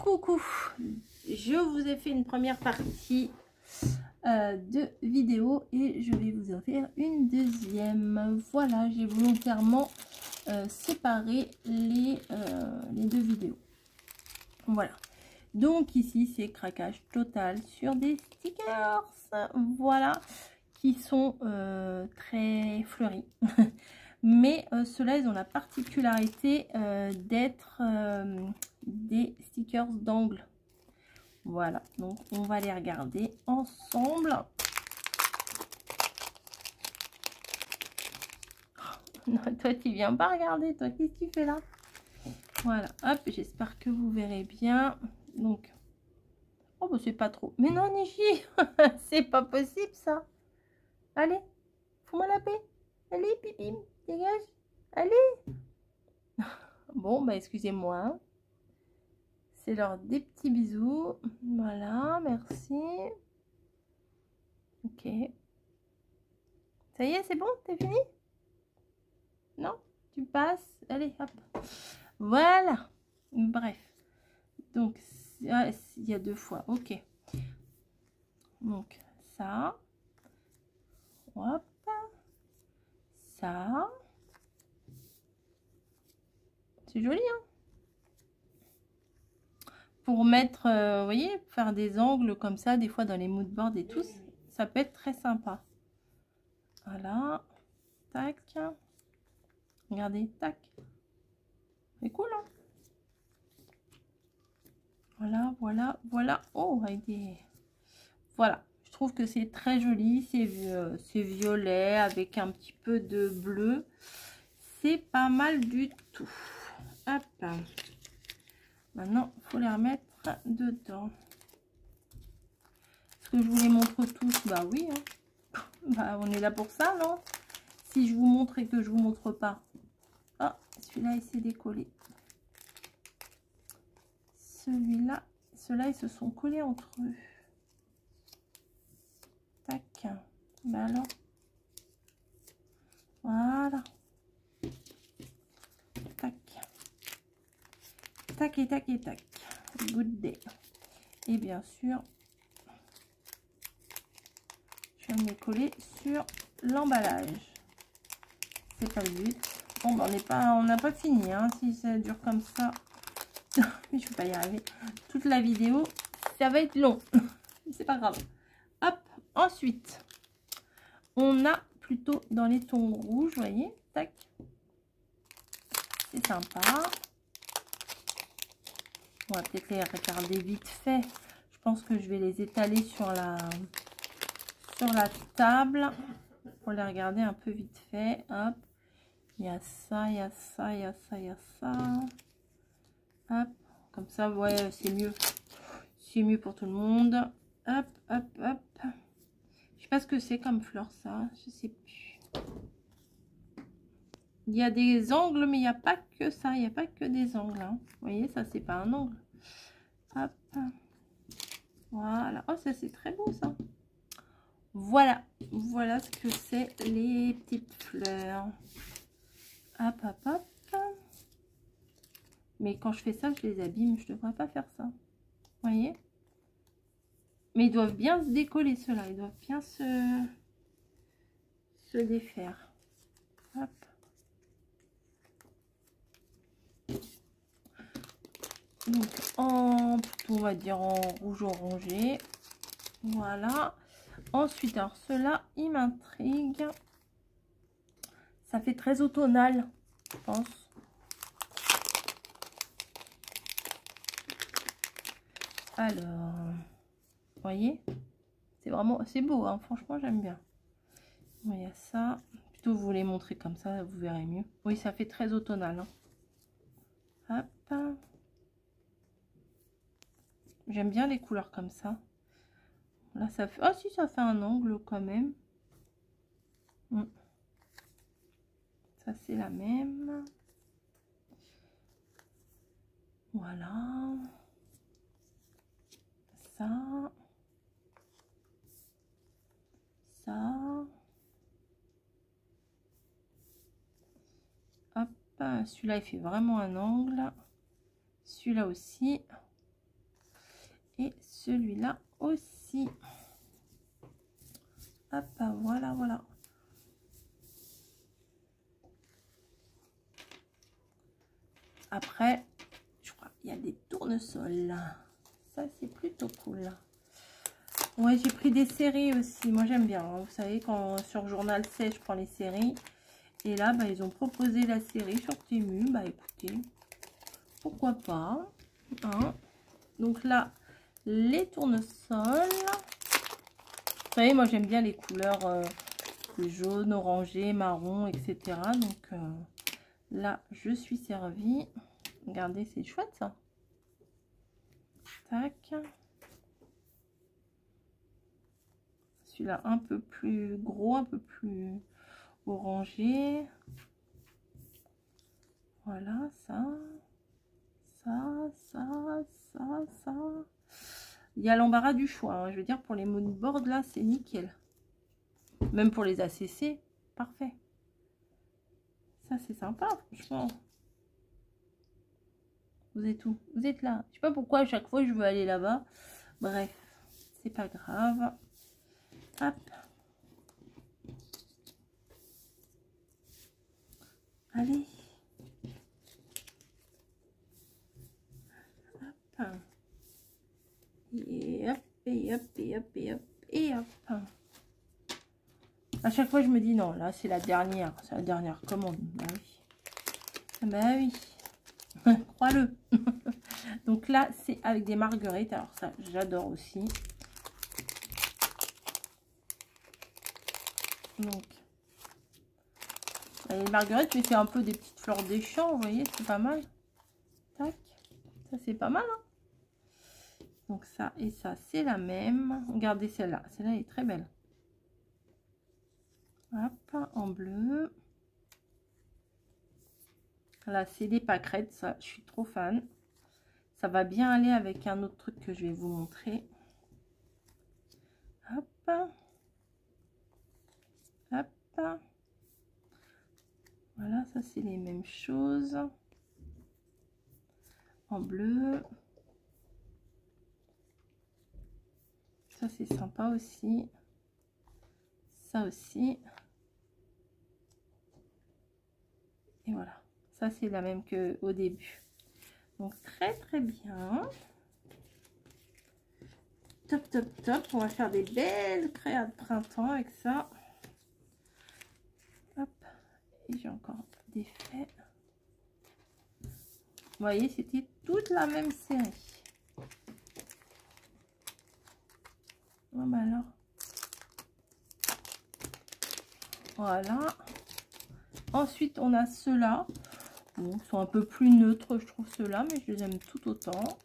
Coucou, je vous ai fait une première partie de vidéo et je vais vous en faire une deuxième. Voilà, j'ai volontairement séparé les deux vidéos. Voilà, donc ici c'est craquage total sur des stickers, voilà, qui sont très fleuris. Mais ceux-là, ils ont la particularité d'être des stickers d'angle. Voilà, donc on va les regarder ensemble. Non, toi, tu viens pas regarder, toi, qu'est-ce que tu fais là? Voilà, hop, j'espère que vous verrez bien. Donc, oh, bah, c'est pas trop. Mais non, Nichi, c'est pas possible ça. Allez, fous-moi la paix. Allez, pipi, dégage. Allez. Bon, bah, excusez-moi. Hein. C'est l'heure des petits bisous. Voilà, merci. Ok. Ça y est, c'est bon? T'es fini? Non? Tu passes? Allez, hop. Voilà. Bref. Donc, il y a deux fois. Ok. Donc, ça. Hop. Ça. C'est joli, hein? Pour mettre, vous voyez, faire des angles comme ça, des fois dans les mood boards et tout, ça peut être très sympa. Voilà. Tac. Regardez, tac. C'est cool, hein? Voilà, voilà, voilà. Oh, avec des... Voilà. Je trouve que c'est très joli. C'est violet avec un petit peu de bleu. C'est pas mal du tout. Hop. Maintenant, il faut les remettre dedans. Est-ce que je vous les montre tous? Bah oui. Hein. Bah, on est là pour ça, non? Si je vous montre et que je vous montre pas. Ah, celui-là, il s'est décollé. Celui-là, ceux-là, ils se sont collés entre eux. Tac. Bah alors. Voilà. Tac. Tac et tac et tac. Good day. Et bien sûr, je viens de les coller sur l'emballage. C'est pas le but. Bon, ben, on n'a pas fini. Hein, si ça dure comme ça, mais je peux pas y arriver. Toute la vidéo, ça va être long. C'est pas grave. Hop. Ensuite, on a plutôt dans les tons rouges, vous voyez. Tac. C'est sympa. On va peut-être les regarder vite fait. Je pense que je vais les étaler sur la table pour les regarder un peu vite fait. Hop. Il y a ça, il y a ça, il y a ça, il y a ça. Hop. Comme ça, ouais, c'est mieux. C'est mieux pour tout le monde. Hop, hop, hop. Je sais pas ce que c'est comme fleur, ça. Je sais plus. Il y a des angles, mais il n'y a pas que ça. Il n'y a pas que des angles. Hein. Vous voyez, ça, c'est pas un angle. Hop. Voilà. Oh, ça, c'est très beau, ça. Voilà. Voilà ce que c'est, les petites fleurs. Hop, hop, hop. Mais quand je fais ça, je les abîme. Je ne devrais pas faire ça. Vous voyez? Mais ils doivent bien se décoller, ceux-là. Ils doivent bien se défaire. Hop. Donc, on va dire en rouge orangé. Voilà. Ensuite, alors ceux-là, ils m'intriguent. Ça fait très automnal, je pense. Alors, vous voyez, c'est vraiment, c'est beau, hein, franchement, j'aime bien. Il y a ça. Plutôt vous les montrer comme ça, vous verrez mieux. Oui, ça fait très automnal. Hein. Hop. J'aime bien les couleurs comme ça. Là, ça fait... Ah si, ça fait un angle quand même. Ça, c'est la même. Voilà. Ça. Ça. Hop. Celui-là, il fait vraiment un angle. Celui-là aussi. Et celui-là aussi. Hop, voilà, voilà. Après, je crois qu'il y a des tournesols. Ça, c'est plutôt cool. Ouais, j'ai pris des séries aussi. Moi, j'aime bien. Hein. Vous savez, quand sur Journal 16, je prends les séries. Et là, bah, ils ont proposé la série sur Temu. Bah, écoutez, pourquoi pas. Hein. Donc là, les tournesols. Vous savez, moi, j'aime bien les couleurs jaune, orangé, marron, etc. Donc là, je suis servie. Regardez, c'est chouette, ça. Tac. Celui-là un peu plus gros, un peu plus orangé. Voilà, ça. Il y a l'embarras du choix. Hein. Je veux dire, pour les moodboards, là, c'est nickel. Même pour les ACC, parfait. Ça, c'est sympa, franchement. Vous êtes où? Vous êtes là. Je sais pas pourquoi à chaque fois je veux aller là-bas. Bref, c'est pas grave. Hop. Allez. Hop. Et hop, et hop, et hop, et hop, et hop. À chaque fois je me dis non, là c'est la dernière. C'est la dernière commande. Bah oui. Bah oui. Crois-le. Donc là, c'est avec des marguerites. Alors ça, j'adore aussi. Donc, les marguerites, mais c'est un peu des petites fleurs des champs, vous voyez, c'est pas mal. Tac. Ça, c'est pas mal. Hein. Donc ça et ça, c'est la même. Regardez celle-là. Celle-là est très belle. Hop, en bleu. Là, c'est des pâquerettes, ça, je suis trop fan. Ça va bien aller avec un autre truc que je vais vous montrer. Hop. Hop. Voilà, ça, c'est les mêmes choses. En bleu. Ça, c'est sympa aussi. Ça aussi. Et voilà. Ça, c'est la même qu'au début. Donc, très, très bien. Top, top, top. On va faire des belles créas de printemps avec ça. Hop. Et j'ai encore des faits. Vous voyez, c'était toute la même série. Oh, bah alors. Voilà. Ensuite, on a ceux-là. Bon, ils sont un peu plus neutres, je trouve, ceux-là, mais je les aime tout autant.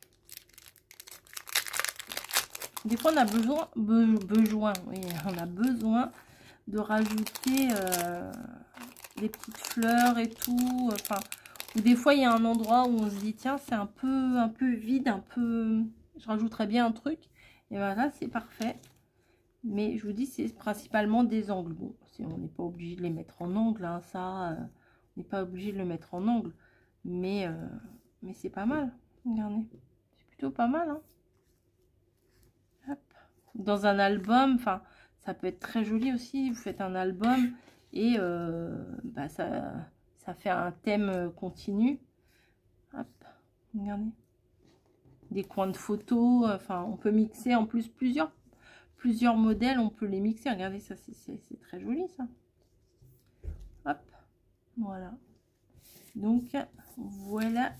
Des fois, on a besoin oui, on a besoin de rajouter des petites fleurs et tout. Enfin, ou des fois, il y a un endroit où on se dit, tiens, c'est un peu vide, un peu... Je rajouterais bien un truc. Et voilà, c'est parfait. Mais je vous dis, c'est principalement des angles. Bon, on n'est pas obligé de les mettre en angle, hein, ça... on n'est pas obligé de le mettre en angle. Mais c'est pas mal. Regardez. C'est plutôt pas mal, hein. Hop. Dans un album, enfin, ça peut être très joli aussi. Vous faites un album et bah, ça fait un thème continu. Hop, regardez. Des coins de photos. Enfin, on peut mixer en plus plusieurs modèles. On peut les mixer. Regardez, ça, c'est très joli, ça. Hop, voilà. Donc, voilà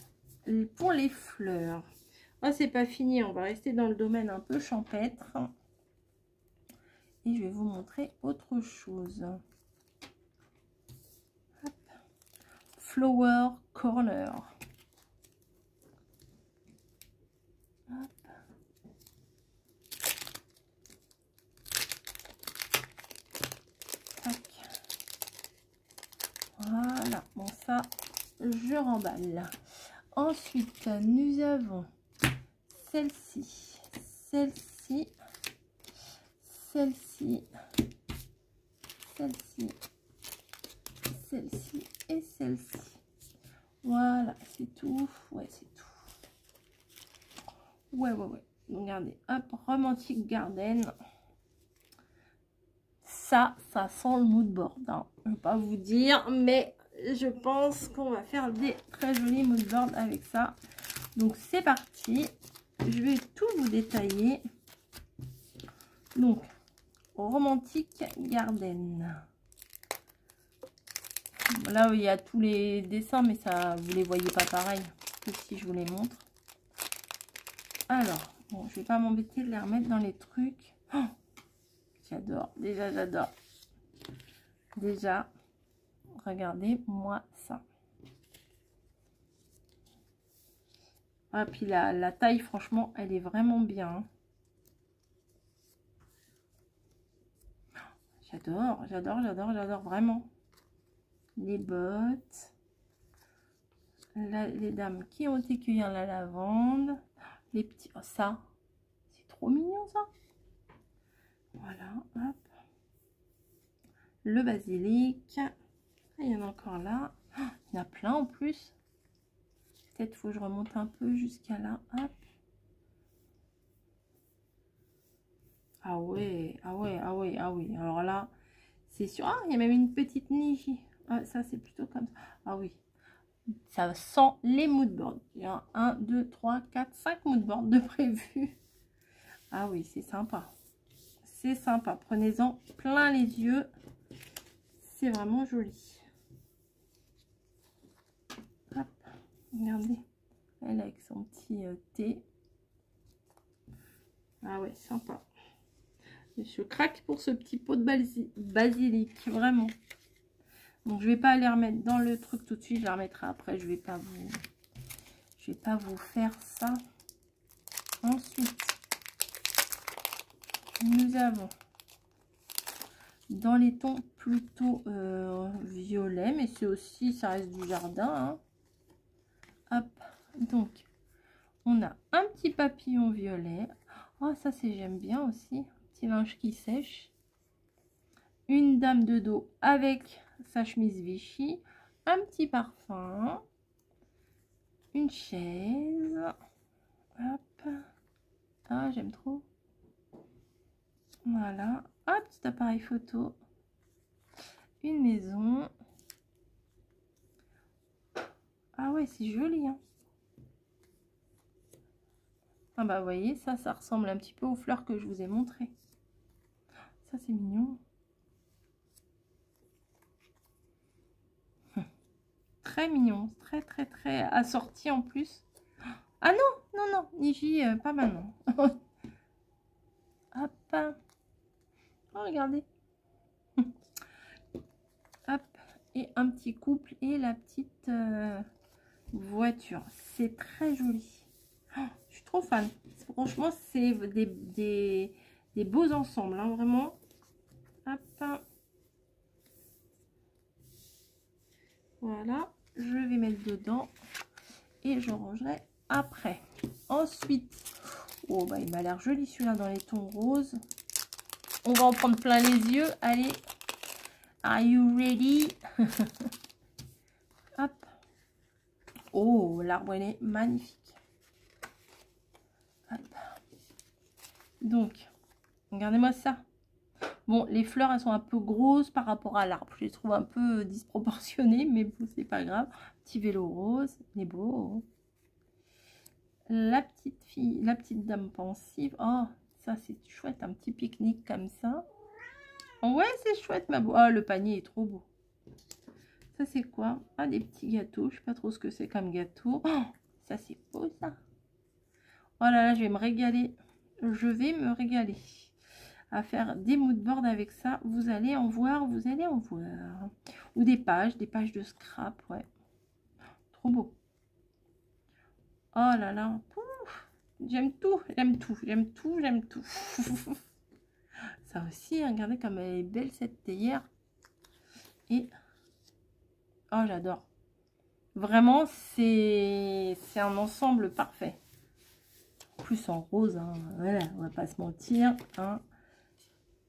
pour les fleurs. Ah, c'est pas fini, on va rester dans le domaine un peu champêtre. Et je vais vous montrer autre chose. Hop. Flower Corner. Hop. Tac. Voilà, bon ça, je remballe. Ensuite, nous avons celle-ci, celle-ci, celle-ci, celle-ci, celle-ci et celle-ci. Voilà, c'est tout. Ouais, c'est tout. Ouais. Donc, regardez, hop, Romantic Garden. Ça sent le mood board. Hein. Je ne vais pas vous dire, mais je pense qu'on va faire des très jolis mood boards avec ça. Donc, c'est parti. Je vais tout vous détailler. Donc, Romantic Garden. Là, il y a tous les dessins, mais ça, vous les voyez pas pareil que si je vous les montre. Alors, bon, je vais pas m'embêter de les remettre dans les trucs. Oh, j'adore, déjà j'adore. Déjà, regardez-moi ça. Ah, puis la taille, franchement, elle est vraiment bien. J'adore, j'adore, j'adore, j'adore vraiment. Les bottes. Là, les dames qui ont été cueillies à la lavande. Les petits... Oh, ça, c'est trop mignon, ça. Voilà, hop. Le basilic. Ah, il y en a encore là. Oh, il y en a plein en plus. Peut-être faut que je remonte un peu jusqu'à là. Hop. Ah ouais, ah ouais, ah ouais, ah oui. Alors là, c'est sûr. Ah, il y a même une petite niche. Ah, ça, c'est plutôt comme ça. Ah oui. Ça sent les moodboards. Il y a 1, 2, 3, 4, 5 moodboards de prévu. Ah oui, c'est sympa. C'est sympa. Prenez-en plein les yeux. C'est vraiment joli. Hop. Regardez. Elle avec son petit thé. Ah ouais, sympa. Je craque pour ce petit pot de basilic. Vraiment. Donc, je vais pas aller remettre dans le truc tout de suite. Je la remettrai après. Je vais pas vous faire ça. Ensuite, nous avons dans les tons plutôt violets, mais c'est aussi, ça reste du jardin. Hein. Hop, donc, on a un petit papillon violet. Oh, ça, c'est j'aime bien aussi. Petit linge qui sèche. Une dame de dos avec sa chemise Vichy. Un petit parfum. Une chaise. Hop. Ah, j'aime trop. Voilà. Un petit appareil photo. Une maison. Ah ouais, c'est joli. Hein. Ah bah, vous voyez, ça ressemble un petit peu aux fleurs que je vous ai montrées. Ça, c'est mignon. Très mignon. Très, très, très assorti en plus. Ah non, non, non. Niji, pas maintenant. Hop. Oh, regardez. Hop. Et un petit couple et la petite voiture. C'est très joli. Oh, je suis trop fan. Franchement, c'est des beaux ensembles. Hein, vraiment. Hop. Voilà. Je vais mettre dedans. Et je rangerai après. Ensuite. Oh, bah, il m'a l'air joli celui-là dans les tons roses. On va en prendre plein les yeux. Allez. Are you ready? Hop. Oh, l'arbre, elle est magnifique. Hop. Donc, regardez-moi ça. Bon, les fleurs, elles sont un peu grosses par rapport à l'arbre. Je les trouve un peu disproportionnées, mais bon, c'est pas grave. Petit vélo rose, il est beau. La petite fille, la petite dame pensive. Oh, ça, c'est chouette. Un petit pique-nique comme ça. Ouais, c'est chouette, ma beau. Oh, le panier est trop beau. Ça, c'est quoi? Ah, des petits gâteaux. Je sais pas trop ce que c'est comme gâteau. Oh, ça, c'est beau, ça. Oh là là, je vais me régaler. Je vais me régaler à faire des moodboards avec ça. Vous allez en voir, vous allez en voir. Ou des pages de scrap, ouais. Trop beau. Oh là là. J'aime tout, j'aime tout, j'aime tout, j'aime tout. Ça aussi, regardez comme elle est belle cette théière. Et oh, j'adore. Vraiment, c'est un ensemble parfait. Plus en rose, hein. Voilà, on va pas se mentir. Hein.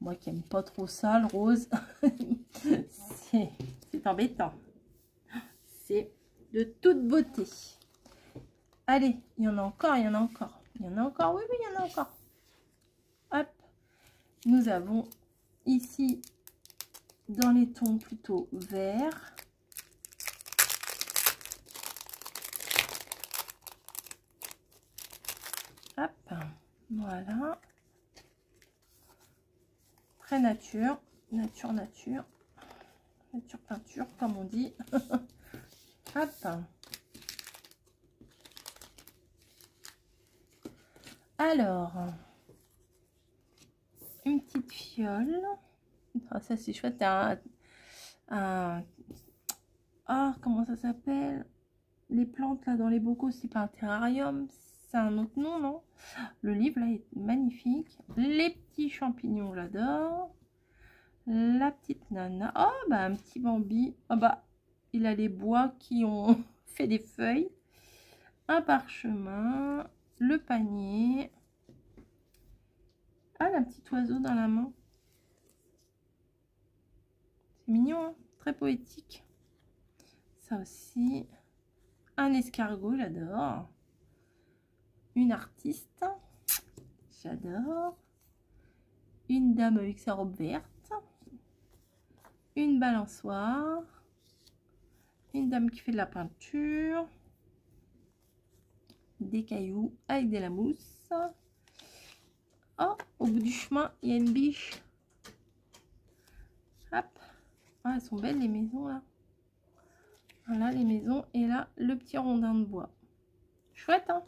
Moi qui aime pas trop ça, le rose, c'est embêtant. C'est de toute beauté. Allez, il y en a encore, il y en a encore. Il y en a encore, oui, oui, il y en a encore. Hop, nous avons ici, dans les tons plutôt verts, hop, voilà. Très nature, nature, nature. Nature peinture, comme on dit. Hop. Alors, une petite fiole. Ah, ça c'est chouette. Ah, comment ça s'appelle? Les plantes là dans les bocaux, c'est pas un terrarium, c'est un autre nom, non? Le livre là est magnifique. Les petits champignons, j'adore. La petite nana. Oh, bah un petit Bambi. Oh, bah il a les bois qui ont fait des feuilles. Un parchemin. Le panier. Ah, un petit oiseau dans la main. C'est mignon, hein, très poétique. Ça aussi. Un escargot, j'adore. Une artiste. J'adore. Une dame avec sa robe verte. Une balançoire. Une dame qui fait de la peinture. Des cailloux avec de la mousse. Oh, au bout du chemin, il y a une biche. Hop. Ah, elles sont belles les maisons là. Voilà les maisons. Et là, le petit rondin de bois. Chouette, hein?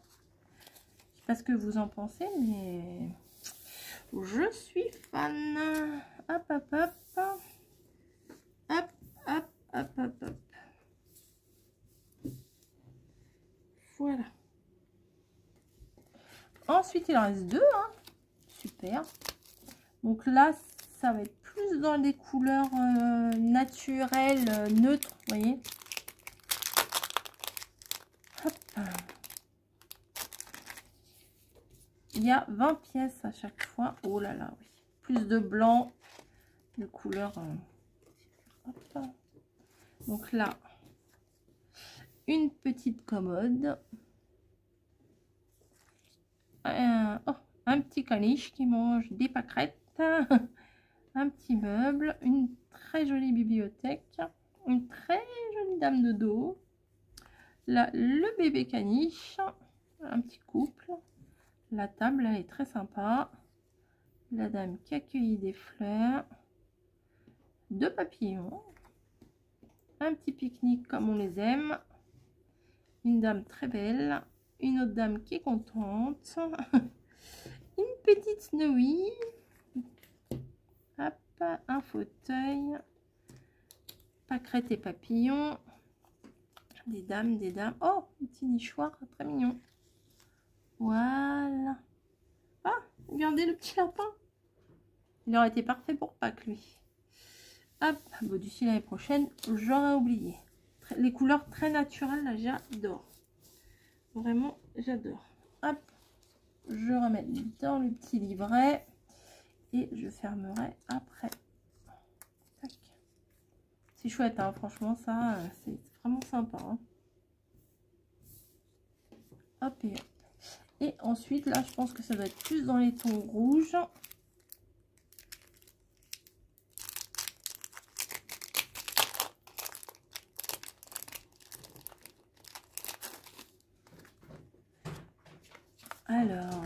Je sais pas ce que vous en pensez, mais je suis fan. Hop, hop, hop. Hop, hop, hop, hop, hop. Voilà. Ensuite, il en reste deux, hein. Super. Donc là, ça va être plus dans des couleurs naturelles, neutres, vous voyez. Hop. Il y a 20 pièces à chaque fois. Oh là là, oui. Plus de blanc, de couleurs. Hop. Donc là, une petite commode. Un petit caniche qui mange des pâquerettes. Un petit meuble. Une très jolie bibliothèque. Une très jolie dame de dos. Là, le bébé caniche. Un petit couple. La table, elle est très sympa. La dame qui accueille des fleurs. Deux papillons. Un petit pique-nique comme on les aime. Une dame très belle. Une autre dame qui est contente. Une petite Snowy. Hop, un fauteuil. Pâquerettes et papillons. Des dames, des dames. Oh, un petit nichoir très mignon. Voilà. Ah, regardez le petit lapin. Il aurait été parfait pour Pâques, lui. Hop, bon, d'ici l'année prochaine, j'aurais oublié. Les couleurs très naturelles, là, j'adore. Vraiment, j'adore. Hop, je remets dans le petit livret et je fermerai après. C'est chouette, hein, franchement, ça, c'est vraiment sympa. Hein. Hop et hop. Et ensuite, là, je pense que ça doit être plus dans les tons rouges. Alors,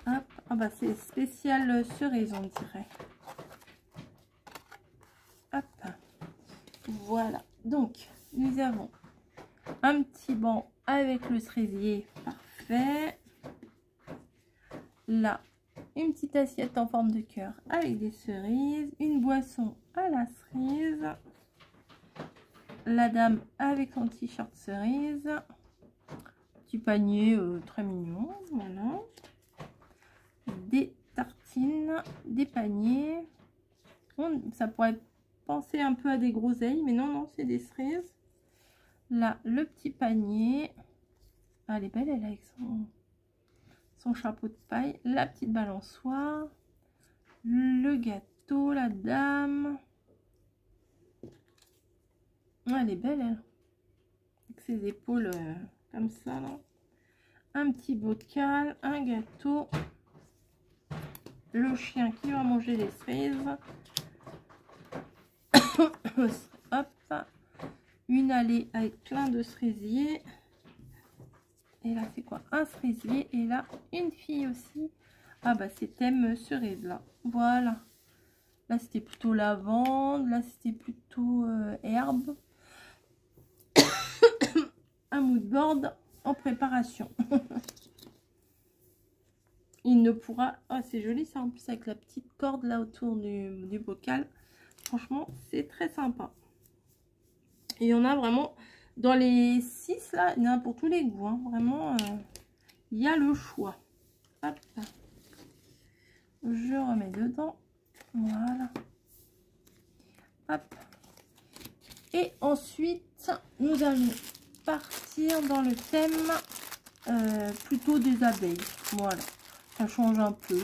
hop, ah bah c'est spécial cerise, on dirait. Hop, voilà. Donc, nous avons un petit banc avec le cerisier, parfait. Là, une petite assiette en forme de cœur avec des cerises, une boisson à la cerise, la dame avec son t-shirt cerise. Petit panier très mignon, voilà. Des tartines, des paniers. Ça pourrait penser un peu à des groseilles, mais non, non, c'est des cerises. Là, le petit panier. Ah, elle est belle, elle, avec son chapeau de paille. La petite balançoire. Le gâteau, la dame. Ah, elle est belle, elle. Avec ses épaules... comme ça là. un petit bocal, un gâteau, le chien qui va manger les cerises, hop, une allée avec plein de cerisiers, et là c'est quoi, un cerisier, et là une fille aussi. Ah bah c'est thème cerise là, voilà. Là c'était plutôt lavande, là c'était plutôt herbe. Un mood board en préparation. Il ne pourra... Ah, c'est joli ça, en plus avec la petite corde là autour du bocal. Franchement, c'est très sympa. Et il y en a vraiment... Dans les 6 là, il y en a pour tous les goûts. Hein. Vraiment, il y a le choix. Hop. Je remets dedans. Voilà. Hop. Et ensuite, nous allons partir dans le thème plutôt des abeilles. Voilà. Ça change un peu.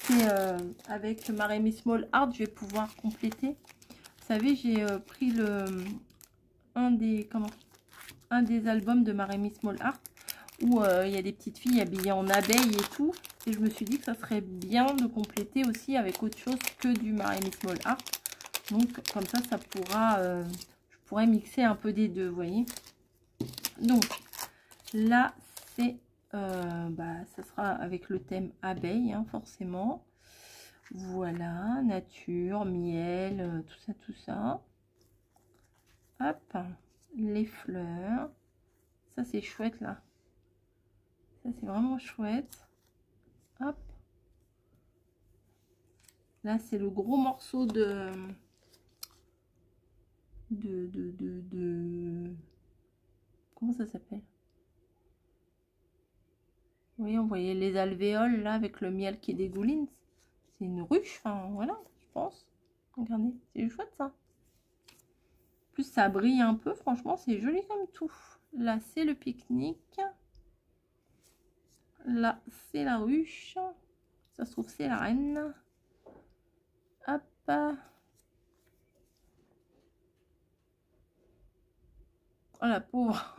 C'est avec Maremy Small Art, je vais pouvoir compléter. Vous savez, j'ai pris un des albums de Maremy Small Art où il y a des petites filles habillées en abeilles et tout. Et je me suis dit que ça serait bien de compléter aussi avec autre chose que du Maremy Small Art. Donc comme ça, ça pourra, je pourrais mixer un peu des deux, vous voyez. Donc là, c'est ça sera avec le thème abeille, hein, forcément. Voilà, nature, miel, tout ça. Hop, les fleurs. Ça, c'est chouette, là. Ça, c'est vraiment chouette. Hop. Là, c'est le gros morceau de... Comment ça s'appelle? Oui, on voyait les alvéoles, là, avec le miel qui dégouline. C'est une ruche, enfin, voilà, je pense. Regardez, c'est chouette, ça. Plus ça brille un peu, franchement, c'est joli comme tout. Là, c'est le pique-nique. Là, c'est la ruche. Ça se trouve, c'est la reine. Hop. Oh, la pauvre.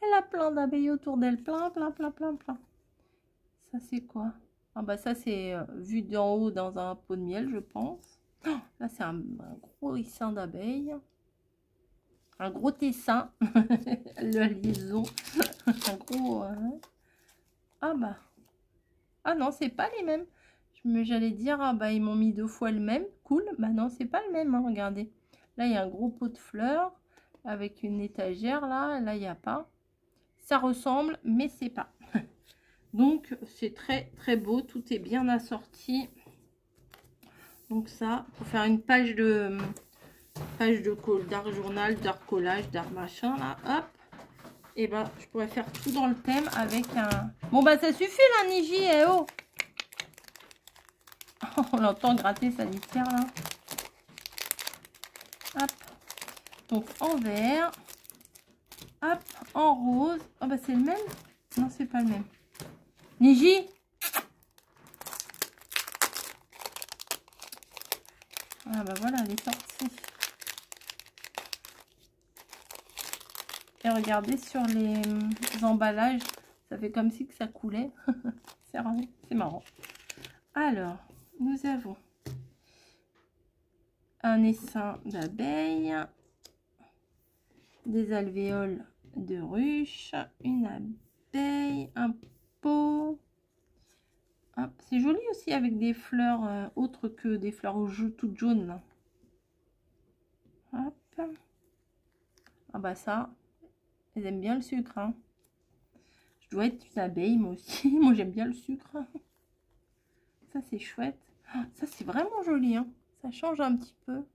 Elle a plein d'abeilles autour d'elle. Plein. Ça, c'est quoi? Ah bah ça, c'est vu d'en haut dans un pot de miel, je pense. Oh, là, c'est un gros ricin d'abeilles. Un gros tessin. La liaison. Un gros... Ah bah. Ah non, c'est pas les mêmes. J'allais dire, ah bah ils m'ont mis 2 fois le même. Cool. Bah non, c'est pas le même, hein, regardez. Là, il y a un gros pot de fleurs avec une étagère, là. Là, il n'y a pas. Ça ressemble, mais c'est pas. Donc, c'est très beau. Tout est bien assorti. Donc ça, pour faire une page d'art journal, d'art collage, d'art machin, là, hop. Et ben, je pourrais faire tout dans le thème avec un... Bon, bah, ça suffit, là, Niji, eh oh. On l'entend gratter sa litière, là. Hop. Donc, en vert. Hop, en rose. Oh, bah, c'est le même? Non, c'est pas le même. Niji. Ah, bah, voilà, elle est sortie. Et regardez sur les emballages, ça fait comme si que ça coulait. C'est marrant. Alors, nous avons un essaim d'abeilles, des alvéoles de ruche, une abeille, un pot. C'est joli aussi avec des fleurs autres que des fleurs toutes jaunes. Là. Hop. Ah bah ça, elles aiment bien le sucre. Hein. Je dois être une abeille moi aussi. Moi j'aime bien le sucre. Ça c'est chouette. Ça c'est vraiment joli. Hein. Ça change un petit peu.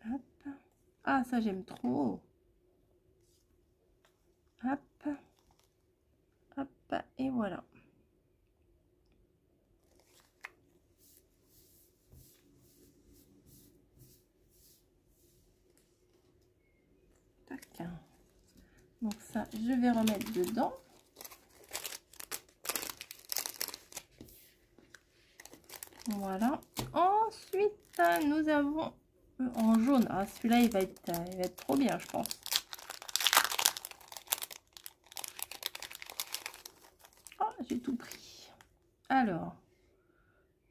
Hop. Ah ça j'aime trop. Hop. Hop. Et voilà. Tac. Donc ça je vais remettre dedans. Voilà. Ensuite, nous avons en jaune. Ah, celui-là, il va être trop bien, je pense. j'ai tout pris. Alors,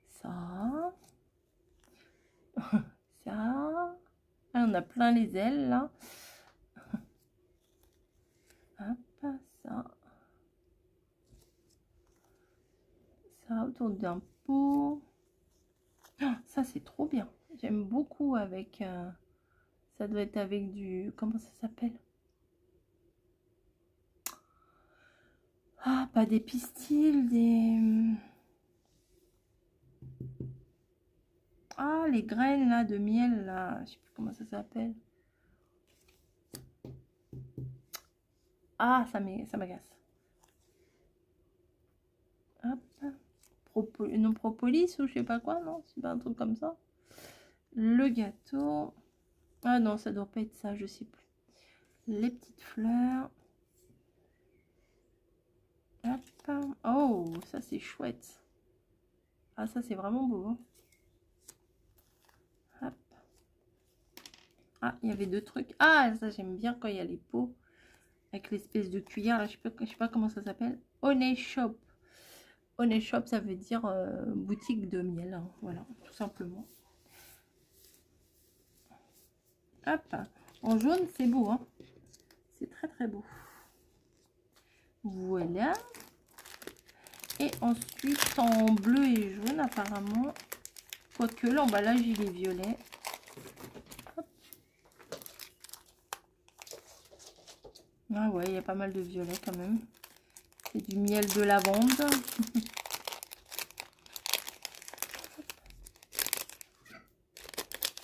ça, ça, ah, on a plein les ailes là. Hop, ça autour d'un pot. Oh, ça c'est trop bien. J'aime beaucoup avec. Ça doit être avec du. Comment ça s'appelle? Ah, pas des pistils, des. Ah, les graines là de miel là. Je sais plus comment ça s'appelle. Ah, ça m'agace. Hop. Non, propolis ou je sais pas quoi, non? C'est pas un truc comme ça. Le gâteau. Ah non, ça doit pas être ça, je sais plus. Les petites fleurs. Hop. Oh, ça c'est chouette. Ah, ça c'est vraiment beau. Hein. Hop. Ah, il y avait deux trucs. Ah, ça j'aime bien quand il y a les pots. Avec l'espèce de cuillère, là, je sais pas comment ça s'appelle. Honey Shop. Honey Shop, ça veut dire boutique de miel. Hein. Voilà, tout simplement. Hop. En jaune, c'est beau. Hein. C'est très très beau. Voilà. Et ensuite, en bleu et jaune, apparemment. Quoique l'emballage, il est violet. Hop. Ah ouais, il y a pas mal de violet quand même. C'est du miel de lavande.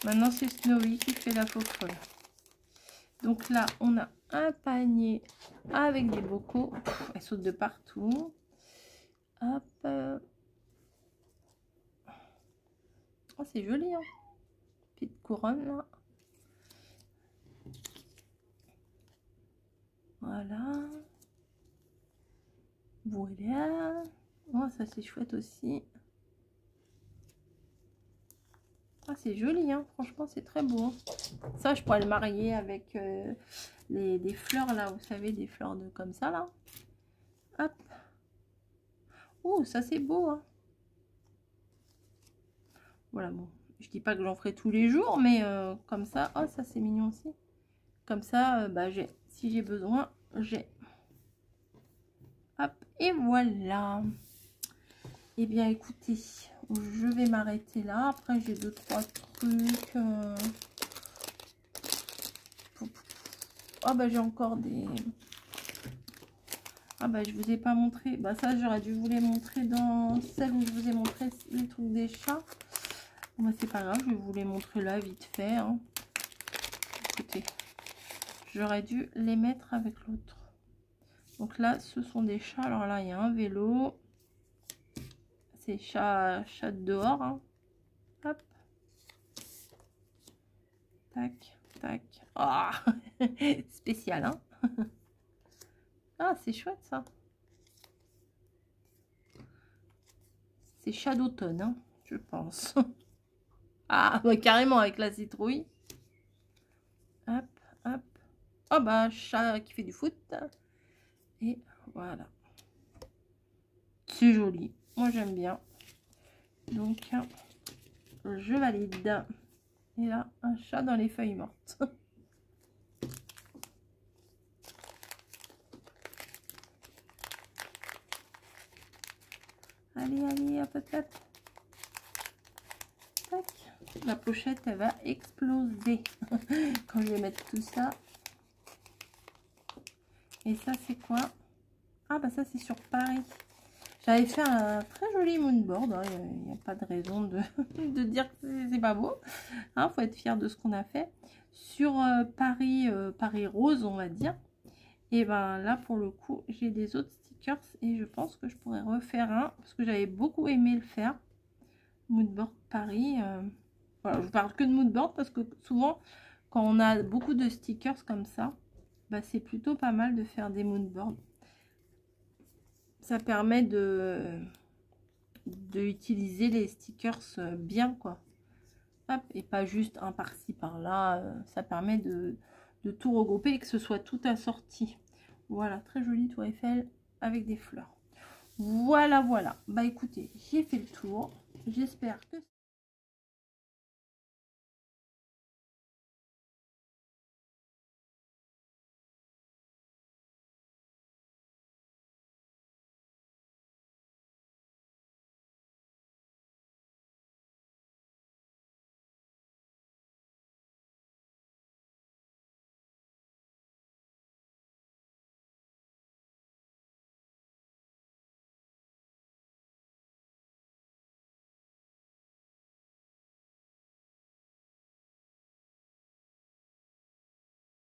Maintenant, c'est Snowy qui fait la faux folle. Donc là, on a un panier avec des bocaux. Pff, elle saute de partout. Hop. Oh, c'est joli, hein. Petite couronne, là. Voilà. Voilà. Oh, ça, c'est chouette aussi. Ah, c'est joli, hein. Franchement, c'est très beau. Hein. Ça, je pourrais le marier avec des fleurs, là. Vous savez, des fleurs de comme ça, là. Hop. Oh, ça, c'est beau, hein. Voilà, bon. Je dis pas que j'en ferai tous les jours, mais comme ça. Oh, ça, c'est mignon aussi. Comme ça, bah, si j'ai besoin, j'ai. Hop, et voilà. Eh bien, écoutez, je vais m'arrêter là. Après, j'ai 2-3 trucs. Ah, bah, j'ai encore des... Ah, bah, je vous ai pas montré. Bah, ça, j'aurais dû vous les montrer dans celle où je vous ai montré les trucs des chats. Bon, bah, c'est pas grave, je vais vous les montrer là, vite fait. Hein. Écoutez, j'aurais dû les mettre avec l'autre. Donc là, ce sont des chats. Alors là, il y a un vélo. C'est chat dehors. Hein. Hop. Tac, tac. Ah, spécial, hein. Ah, c'est chouette, ça. C'est chat d'automne, hein, je pense. Ah, bah, carrément, avec la citrouille. Hop, hop. Oh, bah, chat qui fait du foot. Et voilà. C'est joli. Moi, j'aime bien. Donc, je valide. Et là, un chat dans les feuilles mortes. Allez, allez, hop, hop, hop. Tac. La pochette, elle va exploser quand je vais mettre tout ça. Et ça, c'est quoi? Ah, bah ça, c'est sur Paris. J'avais fait un très joli moonboard. Hein. Il n'y a pas de raison de dire que c'est pas beau. Hein, faut être fier de ce qu'on a fait. Sur Paris, Paris rose, on va dire. Et ben là, pour le coup, j'ai des autres stickers. Et je pense que je pourrais refaire un. Parce que j'avais beaucoup aimé le faire. Moodboard Paris. Voilà, je parle que de moodboard. Parce que souvent, quand on a beaucoup de stickers comme ça, bah, c'est plutôt pas mal de faire des moodboards. Ça permet de utiliser les stickers bien, quoi. Hop, et pas juste un par-ci par-là. Ça permet de tout regrouper et que ce soit tout assorti. Voilà, très joli tour Eiffel avec des fleurs. Voilà, voilà. Bah écoutez, j'ai fait le tour. J'espère que...